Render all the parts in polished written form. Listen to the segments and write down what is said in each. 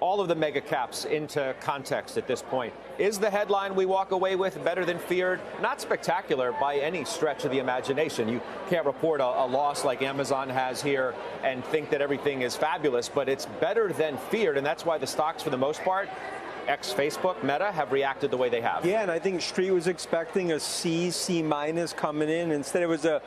all of the mega caps into context at this point. Is the headline we walk away with better than feared? Not spectacular by any stretch of the imagination. You can't report a loss like Amazon has here and think that everything is fabulous, but it's better than feared, and that's why the stocks, for the most part, ex-Facebook, Meta, have reacted the way they have. Yeah, and I think Street was expecting a C, C minus coming in. Instead, it was a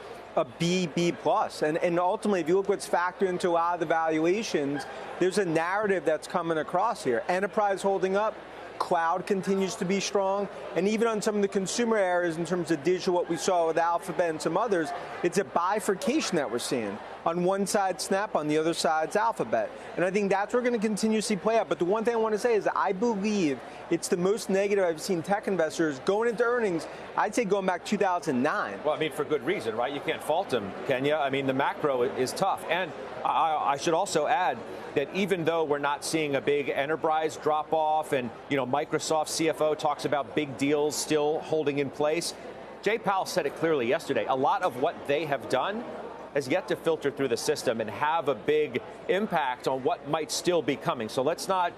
B, B plus. And ultimately, if you look what's factored into a lot of the valuations, there's a narrative that's coming across here. Enterprise holding up. Cloud continues to be strong, and even on some of the consumer areas in terms of digital, what we saw with Alphabet and some others, it's a bifurcation that we're seeing. On one side, Snap, on the other side's Alphabet. And I think that's what we're going to continue to see play out. But the one thing I want to say is that I believe it's the most negative I've seen tech investors going into earnings, I'd say going back 2009. Well, I mean, for good reason, right? You can't fault them, can you? I mean, the macro is tough. And I should also add that even though we're not seeing a big enterprise drop off and, Microsoft CFO talks about big deals still holding in place, Jay Powell said it clearly yesterday. A lot of what they have done has yet to filter through the system and have a big impact on what might still be coming. So let's not,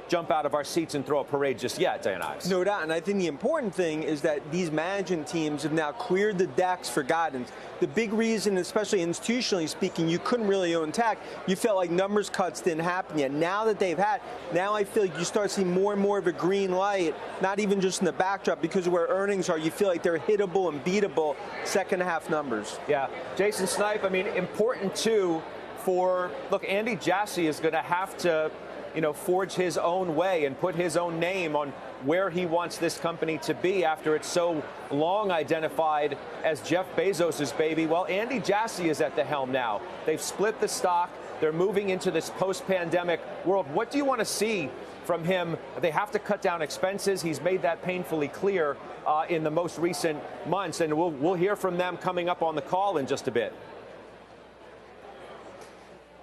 jump out of our seats and throw a parade just yet, Dan Ives. No doubt. And I think the important thing is that these management teams have now cleared the decks for guidance. The big reason, especially institutionally speaking, you couldn't really own tech. You felt like numbers cuts didn't happen yet. Now that they've had, now I feel like you start seeing more and more of a green light, not even just in the backdrop, because of where earnings are, you feel like they're hittable and beatable second half numbers. Yeah. Jason Snipe, I mean, important too look, Andy Jassy is going to have to forge his own way and put his own name on where he wants this company to be after it's so long identified as Jeff Bezos' baby. Well, Andy Jassy is at the helm now. They've split the stock. They're moving into this post-pandemic world. What do you want to see from him? They have to cut down expenses. He's made that painfully clear in the most recent months, and we'll hear from them coming up on the call in just a bit.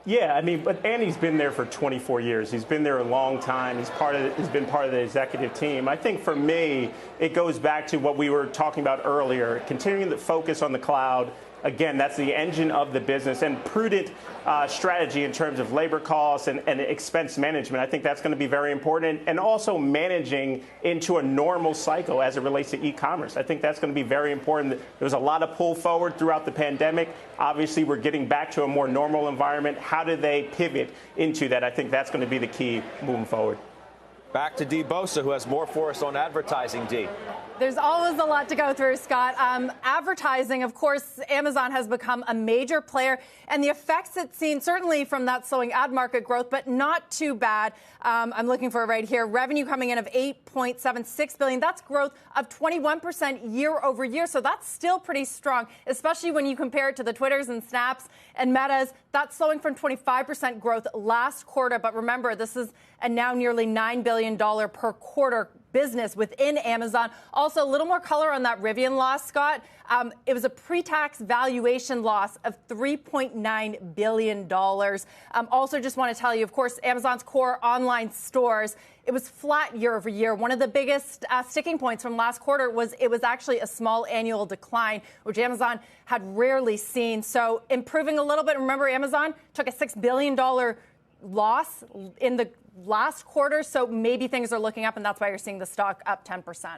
Yeah, I mean, but Andy's been there for 24 years. He's been there a long time. He's been part of the executive team. I think for me, it goes back to what we were talking about earlier, continuing to focus on the cloud. Again, that's the engine of the business, and prudent strategy in terms of labor costs and expense management. I think that's going to be very important, and also managing into a normal cycle as it relates to e-commerce. I think that's going to be very important. There was a lot of pull forward throughout the pandemic. Obviously, we're getting back to a more normal environment. How do they pivot into that? I think that's going to be the key moving forward. Back to Dee Bosa, who has more for us on advertising. Dee. There's always a lot to go through, Scott. Advertising, of course, Amazon has become a major player, and the effects it's seen certainly from that slowing ad market growth, but not too bad. I'm looking for it right here. Revenue coming in of $8.76 billion. That's growth of 21% year over year. So that's still pretty strong, especially when you compare it to the Twitters and Snaps and Metas. That's slowing from 25% growth last quarter. But remember, this is a now nearly $9 billion per quarter business within Amazon. Also, a little more color on that Rivian loss, Scott. It was a pre-tax valuation loss of $3.9 billion. Also, just want to tell you, of course, Amazon's core online stores, it was flat year over year. One of the biggest sticking points from last quarter was it was actually a small annual decline, which Amazon had rarely seen. So improving a little bit. Remember, Amazon took a $6 billion loss in the last quarter, so maybe things are looking up, and that's why you're seeing the stock up 10%.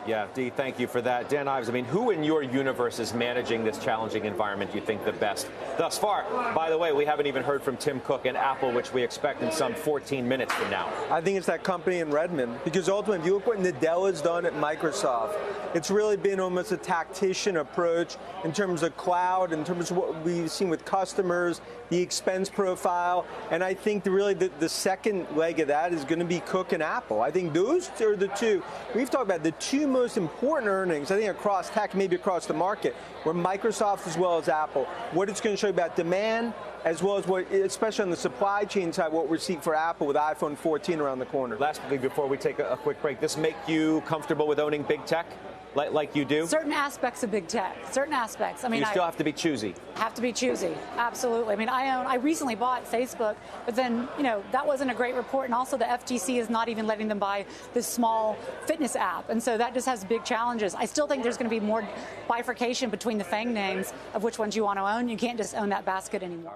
Yeah, Dee, thank you for that. Dan Ives, I mean, who in your universe is managing this challenging environment you think the best thus far? By the way, we haven't even heard from Tim Cook and Apple, which we expect in some 14 minutes from now. I think it's that company in Redmond, because ultimately, if you look what Nadella's done at Microsoft, it's really been almost a tactician approach in terms of cloud, in terms of what we've seen with customers, the expense profile, and I think the second leg of that is going to be Cook and Apple. I think those are the two. We've talked about the two most important earnings, I think, across tech, maybe across the market, were Microsoft as well as Apple. What it's going to show you about demand, as well as what, especially on the supply chain side, what we're seeing for Apple with iPhone 14 around the corner. Lastly, before we take a quick break, this make you comfortable with owning big tech? Like you do? Certain aspects of big tech. Certain aspects. I mean, you still have to be choosy. Have to be choosy. Absolutely. I mean, I recently bought Facebook, but then, that wasn't a great report. And also the FTC is not even letting them buy this small fitness app. And so that just has big challenges. I still think there's going to be more bifurcation between the FANG names of which ones you want to own. You can't just own that basket anymore.